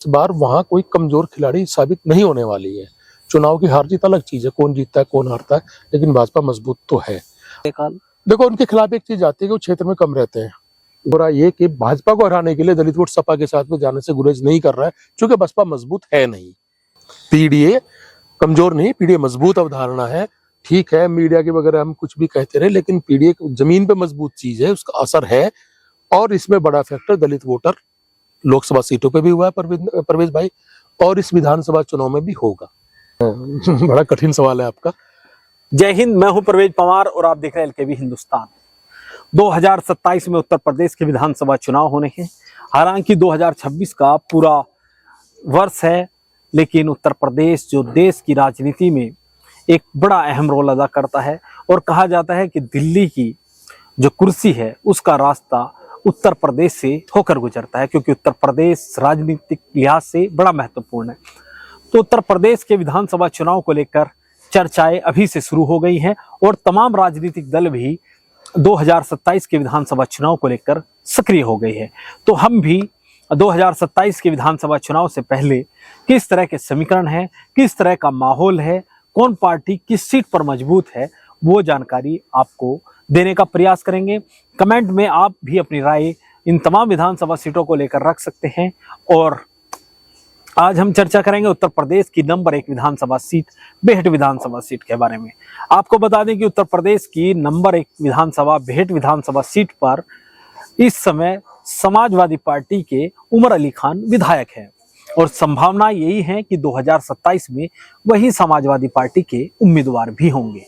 इस बार वहां कोई कमजोर खिलाड़ी साबित नहीं होने वाली है। चुनाव की हार जीत अलग चीज है, कौन जीतता है कौन हारता है, लेकिन भाजपा मजबूत तो है। देखो, उनके खिलाफ एक चीज आती है कि वो क्षेत्र में कम रहते हैं। बुरा ये कि भाजपा को हराने के लिए दलित वोट सपा के साथ में जाने से गुरेज नहीं कर रहा है, क्योंकि बसपा मजबूत है नहीं। पीडीए कमजोर नहीं, पीडीए मजबूत अवधारणा है। ठीक है, मीडिया के वगैरह हम कुछ भी कहते रहे, लेकिन पीडीए जमीन पे मजबूत चीज है, उसका असर है। और इसमें बड़ा फैक्टर दलित वोटर लोकसभा सीटों पे भी हुआ है परवेज भाई, और इस विधानसभा चुनाव में भी होगा। बड़ा कठिन सवाल है आपका। जय हिंद, मैं हूं परवेज पवार और आप देख रहे हैं एलकेवी हिंदुस्तान। 2027 में उत्तर प्रदेश के विधानसभा चुनाव होने हैं। हालांकि 2026 का पूरा वर्ष है, लेकिन उत्तर प्रदेश जो देश की राजनीति में एक बड़ा अहम रोल अदा करता है, और कहा जाता है कि दिल्ली की जो कुर्सी है उसका रास्ता उत्तर प्रदेश से होकर गुजरता है, क्योंकि उत्तर प्रदेश राजनीतिक लिहाज से बड़ा महत्वपूर्ण है। तो उत्तर प्रदेश के विधानसभा चुनाव को लेकर चर्चाएं अभी से शुरू हो गई हैं, और तमाम राजनीतिक दल भी 2027 के विधानसभा चुनाव को लेकर सक्रिय हो गई है। तो हम भी 2027 के विधानसभा चुनाव से पहले किस तरह के समीकरण है, किस तरह का माहौल है, कौन पार्टी किस सीट पर मजबूत है, वो जानकारी आपको देने का प्रयास करेंगे। कमेंट में आप भी अपनी राय इन तमाम विधानसभा सीटों को लेकर रख सकते हैं। और आज हम चर्चा करेंगे उत्तर प्रदेश की नंबर 1 विधानसभा सीट, बेहट विधानसभा सीट के बारे में। आपको बता दें कि उत्तर प्रदेश की नंबर 1 विधानसभा बेहट विधानसभा सीट पर इस समय समाजवादी पार्टी के उमर अली खान विधायक हैं, और संभावना यही है कि 2027 में वही समाजवादी पार्टी के उम्मीदवार भी होंगे।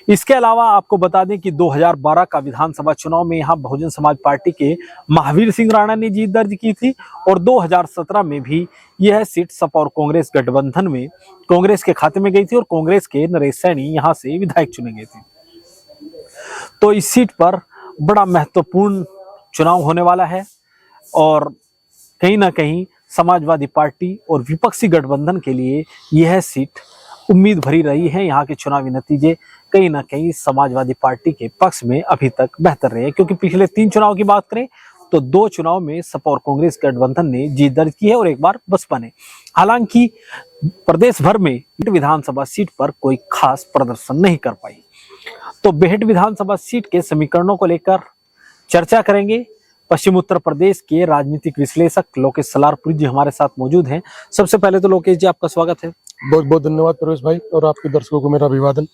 इसके अलावा आपको बता दें कि 2012 का विधानसभा चुनाव में यहां बहुजन समाज पार्टी के महावीर सिंह राणा ने जीत दर्ज की थी, और 2017 में भी यह सीट सपा और कांग्रेस गठबंधन में कांग्रेस के खाते में गई थी, और कांग्रेस के नरेश सैनी यहां से विधायक चुने गए थे। तो इस सीट पर बड़ा महत्वपूर्ण चुनाव होने वाला है, और कहीं ना कहीं समाजवादी पार्टी और विपक्षी गठबंधन के लिए यह सीट उम्मीद भरी रही है। यहाँ के चुनावी नतीजे कहीं ना कहीं समाजवादी पार्टी के पक्ष में अभी तक बेहतर रहे हैं, क्योंकि पिछले 3 चुनाव की बात करें तो 2 चुनाव में सपा और कांग्रेस गठबंधन ने जीत दर्ज की है, और एक बार बसपा ने। हालांकि प्रदेश भर में विधानसभा सीट पर कोई खास प्रदर्शन नहीं कर पाई। तो बेहट विधानसभा सीट के समीकरणों को लेकर चर्चा करेंगे। पश्चिम उत्तर प्रदेश के राजनीतिक विश्लेषक लोकेश सलारपुरी जी हमारे साथ मौजूद हैं। सबसे पहले तो लोकेश जी, आपका स्वागत है। बहुत बहुत धन्यवाद प्रवेश भाई, और आपके दर्शकों को मेरा अभिवादन।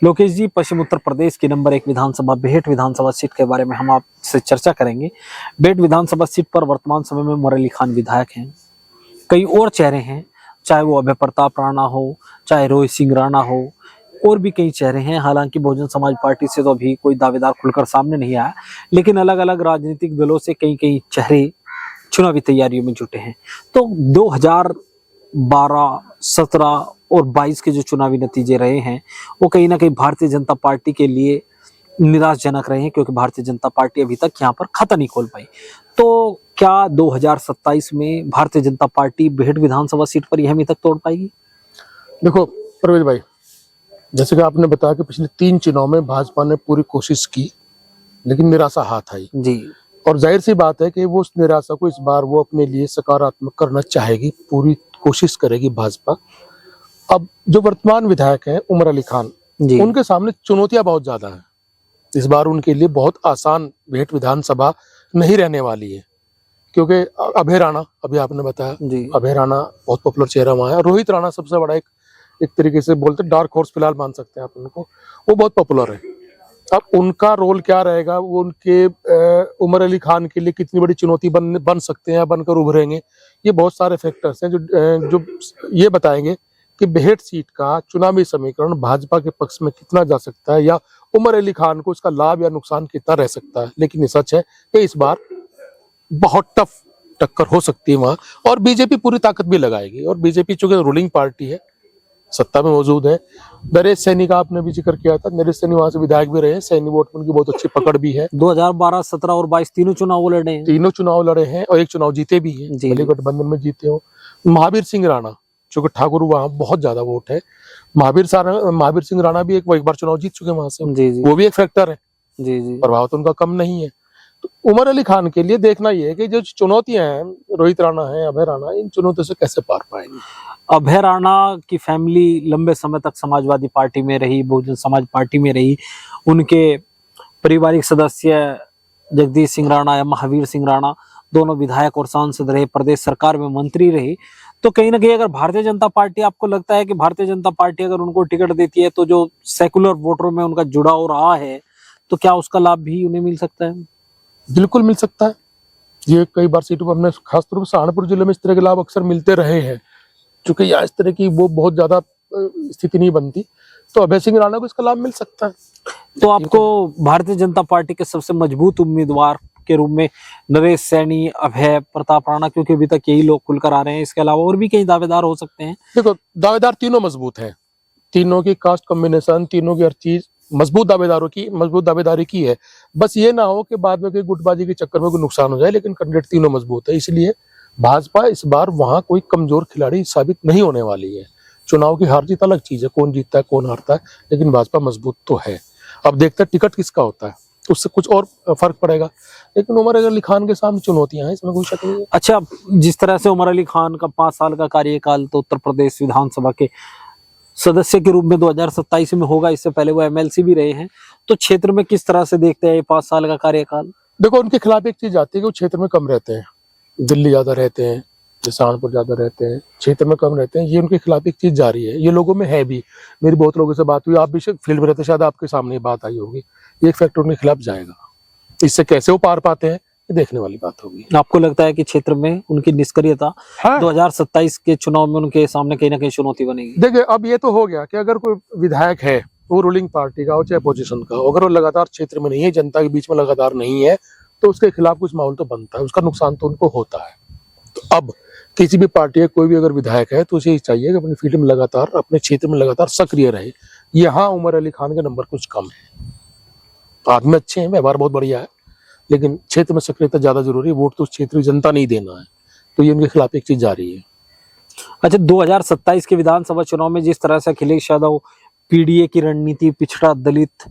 लोकेश जी, पश्चिम उत्तर प्रदेश की नंबर 1 विधानसभा बेहट विधानसभा सीट के बारे में हम आपसे चर्चा करेंगे। बेहट विधानसभा सीट पर वर्तमान समय में उमर अली खान विधायक हैं। कई और चेहरे हैं, चाहे वो अभय प्रताप राणा हो, चाहे रोहित सिंह राणा हो, और भी कई चेहरे हैं। हालांकि बहुजन समाज पार्टी से तो अभी कोई दावेदार खुलकर सामने नहीं आया, लेकिन अलग अलग राजनीतिक दलों से कई चेहरे चुनावी तैयारियों में जुटे हैं। तो 2012, 17 और 22 के जो चुनावी नतीजे रहे हैं, वो कहीं ना कहीं भारतीय जनता पार्टी के लिए निराशजनक रहे हैं, क्योंकि भारतीय जनता पार्टी अभी तक यहाँ पर खाता नहीं खोल पाई। तो क्या 2027 में भारतीय जनता पार्टी बेहट विधानसभा सीट पर यह तक तोड़ पाएगी? देखो प्रवेश भाई, जैसे कि आपने बताया कि पिछले 3 चुनाव में भाजपा ने पूरी कोशिश की, लेकिन निराशा हाथ आई जी। और जाहिर सी बात है कि वो उस निराशा को इस बार वो अपने लिए सकारात्मक करना चाहेगी, पूरी कोशिश करेगी भाजपा। अब जो वर्तमान विधायक हैं उमर अली खान, उनके सामने चुनौतियां बहुत ज्यादा हैं। इस बार उनके लिए बहुत आसान बेहट विधानसभा नहीं रहने वाली है, क्योंकि अभय राणा, अभी आपने बताया, अभय राणा बहुत पॉपुलर चेहरा वहां है। रोहित राणा सबसे बड़ा एक तरीके से बोलते डार्क हॉर्स फिलहाल मान सकते हैं आप उनको, वो बहुत पॉपुलर है। अब उनका रोल क्या रहेगा, वो उनके उमर अली खान के लिए कितनी बड़ी चुनौती बन सकते हैं, बनकर उभरेंगे, ये बहुत सारे फैक्टर्स हैं जो ये बताएंगे कि बेहट सीट का चुनावी समीकरण भाजपा के पक्ष में कितना जा सकता है, या उमर अली खान को इसका लाभ या नुकसान कितना रह सकता है। लेकिन ये सच है कि इस बार बहुत टफ टक्कर हो सकती है वहां, और बीजेपी पूरी ताकत भी लगाएगी। और बीजेपी चूंकि रूलिंग पार्टी है, सत्ता में मौजूद है। नरेश सैनी का आपने भी जिक्र किया था, नरेश सैनी वहां से विधायक भी रहे। सैनी वोट में उनकी बहुत अच्छी पकड़ भी है। 2012, 17 और 22 तीनों चुनाव लड़े हैं। तीनों चुनाव लड़े हैं, और एक चुनाव जीते भी हैं, भले गठबंधन में जीते हो। महावीर सिंह राणा, चूंकि ठाकुर वहां बहुत ज्यादा वोट है, महावीर सिंह राणा भी एक बार चुनाव जीत चुके वहां से, वो भी एक फैक्टर है। प्रभाव तो उनका कम नहीं है। तो उमर अली खान के लिए देखना ये है कि जो चुनौतियां हैं, रोहित राणा है, अभय राणा, इन चुनौतियों से कैसे पार पाएंगे। अभय राणा की फैमिली लंबे समय तक समाजवादी पार्टी में रही, बहुजन समाज पार्टी में रही। उनके पारिवारिक सदस्य जगदीश सिंह राणा या महावीर सिंह राणा दोनों विधायक और सांसद रहे, प्रदेश सरकार में मंत्री रहे। तो कहीं ना कहीं अगर भारतीय जनता पार्टी, आपको लगता है कि भारतीय जनता पार्टी अगर उनको टिकट देती है तो जो सेकुलर वोटरों में उनका जुड़ाव रहा है, तो क्या उसका लाभ भी उन्हें मिल सकता है? बिल्कुल मिल सकता है। ये कई बार सीटों पर हमने खासतौर पर सहारनपुर जिले में इस तरह के लाभ अक्सर मिलते रहे हैं, क्योंकि यहाँ इस तरह की वो बहुत ज्यादा स्थिति नहीं बनती, तो अभय सिंह राणा को इसका लाभ मिल सकता है। तो आपको भारतीय जनता पार्टी के सबसे मजबूत उम्मीदवार के रूप में नरेश सैनी, अभय प्रताप राणा, क्योंकि अभी तक यही लोग खुलकर आ रहे हैं, इसके अलावा और भी कई दावेदार हो सकते हैं? देखो, दावेदार तीनों मजबूत हैं, तीनों की कास्ट कॉम्बिनेशन, तीनों की हर चीज मजबूत दावेदारी की है। बस ये ना हो कि बाद में कोई गुटबाजी के चक्कर में कोई नुकसान हो जाए, लेकिन कैंडिडेट तीनों मजबूत है। इसलिए भाजपा इस बार वहां कोई कमजोर खिलाड़ी साबित नहीं होने वाली है। चुनाव की हार जीत अलग चीज है, कौन जीतता है कौन हारता है, लेकिन भाजपा मजबूत तो है। अब देखते हैं टिकट किसका होता है, उससे कुछ और फर्क पड़ेगा, लेकिन उमर अली खान के सामने चुनौतियां हैं, इसमें कोई शक नहीं है। अच्छा, जिस तरह से उमर अली खान का 5 साल का कार्यकाल तो उत्तर प्रदेश विधानसभा के सदस्य के रूप में 2027 में होगा, इससे पहले वो एमएलसी भी रहे हैं, तो क्षेत्र में किस तरह से देखते हैं ये 5 साल का कार्यकाल? देखो, उनके खिलाफ एक चीज आती है कि वो क्षेत्र में कम रहते हैं, दिल्ली ज्यादा रहते हैं, सहारनपुर ज्यादा रहते हैं, क्षेत्र में कम रहते हैं। ये उनके खिलाफ एक चीज जारी है, ये लोगों में है भी। मेरी बहुत लोगों से बात हुई, आप भी फील्ड में रहते, शायद आपके सामने बात आई होगी। ये एक फैक्टर उनके खिलाफ जाएगा, इससे कैसे वो पार पाते हैं ये देखने वाली बात होगी। आपको लगता है कि क्षेत्र में उनकी निष्क्रियता 2027 के चुनाव में उनके सामने कहीं ना कहीं चुनौती बनेगी? देखिए, अब ये तो हो गया कि अगर कोई विधायक है, वो रूलिंग पार्टी का हो चाहे अपोजिशन का, अगर वो लगातार क्षेत्र में नहीं है, जनता के बीच में लगातार नहीं है, तो उसके खिलाफ कुछ माहौल तो बनता है, उसका नुकसान तो उनको होता है। तो अब किसी भी पार्टी का कोई भी अगर विधायक है तो उसे चाहिए कि अपनी फील्ड में लगातार, अपने क्षेत्र में लगातार सक्रिय रहे। यहाँ उमर अली खान के नंबर कुछ कम है, आदमी अच्छे हैं, व्यवहार बहुत बढ़िया है, लेकिन क्षेत्र में सक्रियता ज्यादा जरूरी है। वोट तो क्षेत्रीय जनता नहीं देना है, तो ये उनके खिलाफ एक चीज जारी है। अच्छा, 2027 के विधानसभा चुनाव में जिस तरह से अखिलेश यादव पीडीए की रणनीति, पिछड़ा, दलित,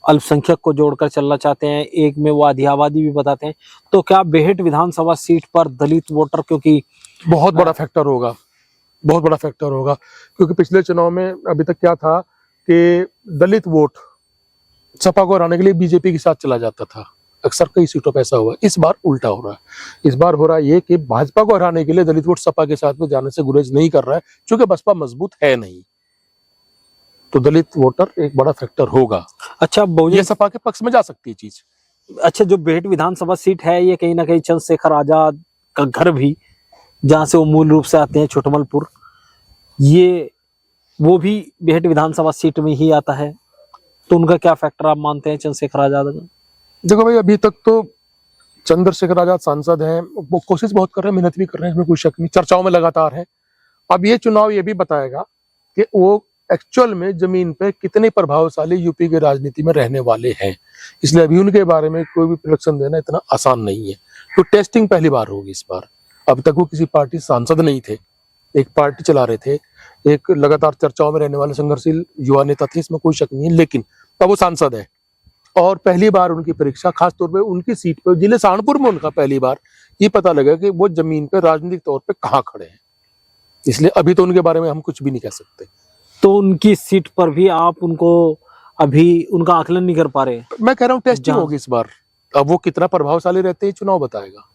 अल्पसंख्यक को जोड़कर चलना चाहते हैं, एक में वो आधियावादी भी बताते हैं, तो क्या बेहट विधानसभा सीट पर दलित वोटर, क्योंकि बहुत बड़ा फैक्टर होगा, बहुत बड़ा फैक्टर होगा, क्योंकि पिछले चुनाव में अभी तक क्या था कि दलित वोट सपा को हराने के लिए बीजेपी के साथ चला जाता था, अक्सर कई सीटों पर ऐसा हुआ। इस बार उल्टा हो रहा है, इस बार हो रहा है ये कि भाजपा को हराने के लिए दलित वोट सपा के साथ में जाने से गुरेज नहीं कर रहा है, क्योंकि बसपा मजबूत है नहीं, तो दलित वोटर एक बड़ा फैक्टर होगा। अच्छा, ये सपा के पक्ष में जा सकती है चीज। अच्छा, जो बेहट विधानसभा सीट है, ये कहीं ना कहीं चंद्रशेखर आजाद का घर भी, जहां से वो मूल रूप से आते हैं, छोटमलपुर, ये वो भी बेहट विधानसभा सीट में ही आता है, तो उनका क्या फैक्टर आप मानते हैं चंद्रशेखर आजाद का? देखो भाई, अभी तक तो चंद्रशेखर आजाद सांसद हैं, वो कोशिश बहुत कर रहे हैं, मेहनत भी कर रहे हैं, इसमें कोई शक नहीं, चर्चाओं में लगातार है। अब ये चुनाव ये भी बताएगा कि वो एक्चुअल में जमीन पे कितने प्रभावशाली यूपी की राजनीति में रहने वाले हैं, इसलिए अभी उनके बारे में कोई भी प्रेडिक्शन देना इतना आसान नहीं है। तो टेस्टिंग पहली बार होगी इस बार। अब तक वो किसी पार्टी सांसद नहीं थे, एक पार्टी चला रहे थे, एक लगातार चर्चाओं में रहने वाले संघर्षशील युवा नेता थे, इसमें कोई शक नहीं है, लेकिन अब वो सांसद है और पहली बार उनकी परीक्षा, खासतौर पे उनकी सीट पर, जिले सहारनपुर में उनका पहली बार ये पता लगा कि वो जमीन पे राजनीतिक तौर पे कहाँ खड़े हैं। इसलिए अभी तो उनके बारे में हम कुछ भी नहीं कह सकते। तो उनकी सीट पर भी आप उनको अभी उनका आकलन नहीं कर पा रहे? मैं कह रहा हूँ टेस्टिंग होगी इस बार, अब वो कितना प्रभावशाली रहते हैं चुनाव बताएगा।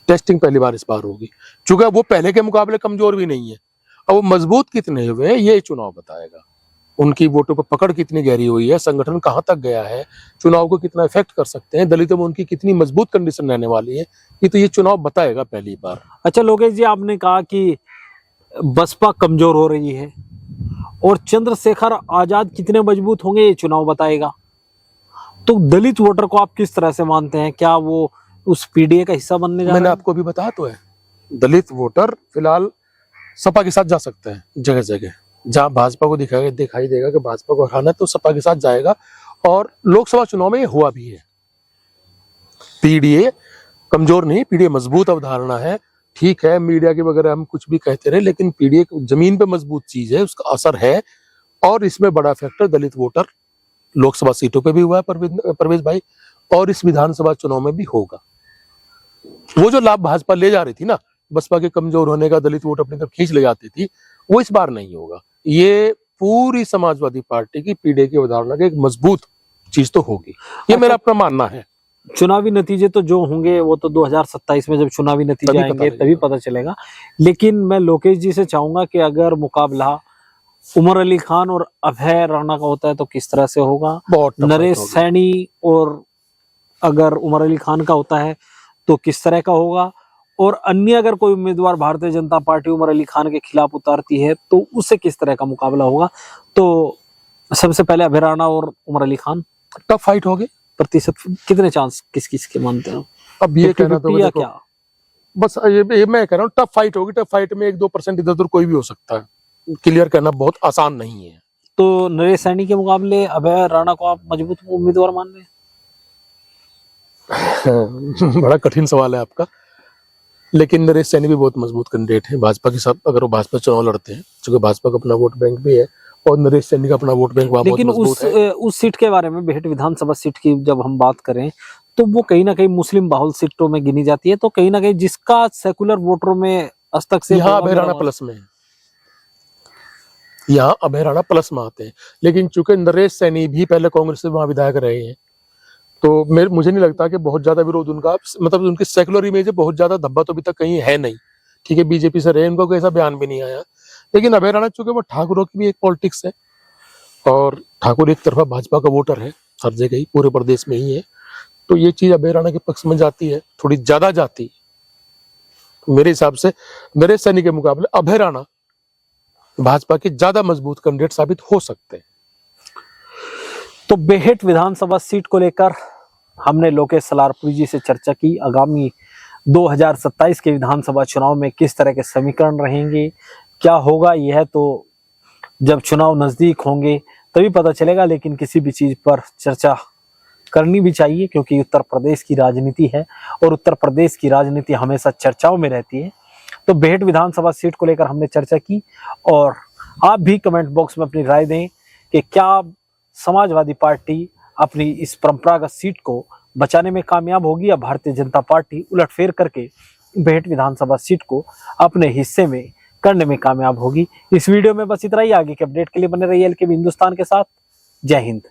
टेस्टिंग पहली बार इस बार होगी, चूंकि वो पहले के मुकाबले कमजोर भी नहीं है, अब वो मजबूत कितने हुए ये चुनाव बताएगा। उनकी वोटों पर पकड़ कितनी गहरी हुई है, संगठन कहां तक गया है, चुनाव को कितना इफेक्ट कर सकते हैं, दलितों में उनकी कितनी मजबूत कंडीशन रहने वाली है, ये तो ये चुनाव बताएगा पहली बार। अच्छा लोकेश जी, आपने कहा कि बसपा कमजोर हो रही है और चंद्रशेखर आजाद कितने मजबूत होंगे ये चुनाव बताएगा, तो दलित वोटर को आप किस तरह से मानते हैं? क्या वो उस पीडीए का हिस्सा बनने जा रहे हैं? मैंने आपको भी बताया तो है, दलित वोटर फिलहाल सपा के साथ जा सकते हैं, जगह जगह जहां भाजपा को दिखाई देगा कि भाजपा को हराना है तो सपा के साथ जाएगा, और लोकसभा चुनाव में ये हुआ भी है। पीडीए कमजोर नहीं, पीडीए मजबूत अवधारणा है, ठीक है, मीडिया के वगैरह हम कुछ भी कहते रहे, लेकिन पीडीए जमीन पे मजबूत चीज है, उसका असर है। और इसमें बड़ा फैक्टर दलित वोटर लोकसभा सीटों पे भी हुआ है परवेज भाई, और इस विधानसभा चुनाव में भी होगा। वो जो लाभ भाजपा ले जा रही थी ना, बसपा के कमजोर होने का, दलित वोट अपनी तरफ खींच ले जाती थी, वो इस बार नहीं होगा। ये पूरी समाजवादी पार्टी की पीढ़ी की अवधारणा की एक मजबूत चीज तो होगी, ये मेरा अपना मानना है। चुनावी नतीजे तो जो होंगे वो तो 2027 में जब चुनावी नतीजे आएंगे तभी पता चलेगा। लेकिन मैं लोकेश जी से चाहूंगा कि अगर मुकाबला उमर अली खान और अभय राणा का होता है तो किस तरह से होगा, बहुत नरेश सैनी और अगर उमर अली खान का होता है तो किस तरह का होगा, और अन्य अगर कोई उम्मीदवार भारतीय जनता पार्टी उमर अली खान के खिलाफ उतारती है तो उससे किस तरह का मुकाबला होगा। तो सबसे पहले अभय राणा और उमर अली खान टफ फाइट होगी। प्रतिशत कितने चांस किस किस के मानते हो? अब ये कहना तो या क्या? बस ये मैं कह रहा हूँ टफ फाइट होगी। टफ फाइट में 1-2% इधर उधर कोई भी हो सकता है, क्लियर करना बहुत आसान नहीं है। तो नरेश सैनी के मुकाबले अभय राणा को आप मजबूत उम्मीदवार मान रहे हैं? बड़ा कठिन सवाल है आपका, लेकिन नरेश सैनी भी बहुत मजबूत कैंडिडेट है भाजपा के साथ। अगर वो भाजपा चुनाव लड़ते हैं, क्योंकि भाजपा का अपना वोट बैंक भी है और नरेश सैनी का अपना वोट बैंक वहां बहुत मजबूत है। उस सीट के बारे में, बेहट विधानसभा सीट की जब हम बात करें तो वो कहीं ना कहीं मुस्लिम बाहुल सीटों में गिनी जाती है, तो कहीं ना कहीं जिसका सेकुलर वोटरों में हस्तक से यहाँ अभय राणा प्लस में है, यहाँ अभय राणा प्लस में आते हैं। लेकिन चूंकि नरेश सैनी भी पहले कांग्रेस से वहां विधायक रहे हैं, तो मुझे नहीं लगता कि बहुत ज्यादा विरोध उनका, मतलब उनकी सेकुलर इमेज है, बहुत ज्यादा धब्बा तो अभी तक कहीं है नहीं। ठीक है, बीजेपी से रहे, उनका कोई ऐसा बयान भी नहीं आया। लेकिन अभय राणा चूंकि वो ठाकुरों की भी एक पॉलिटिक्स है और ठाकुर एक तरफा भाजपा का वोटर है, हर जगह ही, पूरे प्रदेश में ही है, तो ये चीज अभय राणा के पक्ष में जाती है, थोड़ी ज्यादा जाती है। तो मेरे हिसाब से नरेश सैनी के मुकाबले अभय राणा भाजपा के ज्यादा मजबूत कैंडिडेट साबित हो सकते हैं। तो बेहट विधानसभा सीट को लेकर हमने लोकेश सलारपुरी जी से चर्चा की। आगामी 2027 के विधानसभा चुनाव में किस तरह के समीकरण रहेंगे, क्या होगा, यह तो जब चुनाव नजदीक होंगे तभी पता चलेगा। लेकिन किसी भी चीज पर चर्चा करनी भी चाहिए, क्योंकि उत्तर प्रदेश की राजनीति है और उत्तर प्रदेश की राजनीति हमेशा चर्चाओं में रहती है। तो बेहट विधानसभा सीट को लेकर हमने चर्चा की, और आप भी कमेंट बॉक्स में अपनी राय दें कि क्या समाजवादी पार्टी अपनी इस परंपरागत सीट को बचाने में कामयाब होगी या भारतीय जनता पार्टी उलटफेर करके बेहट विधानसभा सीट को अपने हिस्से में करने में कामयाब होगी। इस वीडियो में बस इतना ही। आगे के अपडेट के लिए बने रहिए एलकेबी हिंदुस्तान के साथ। जय हिंद।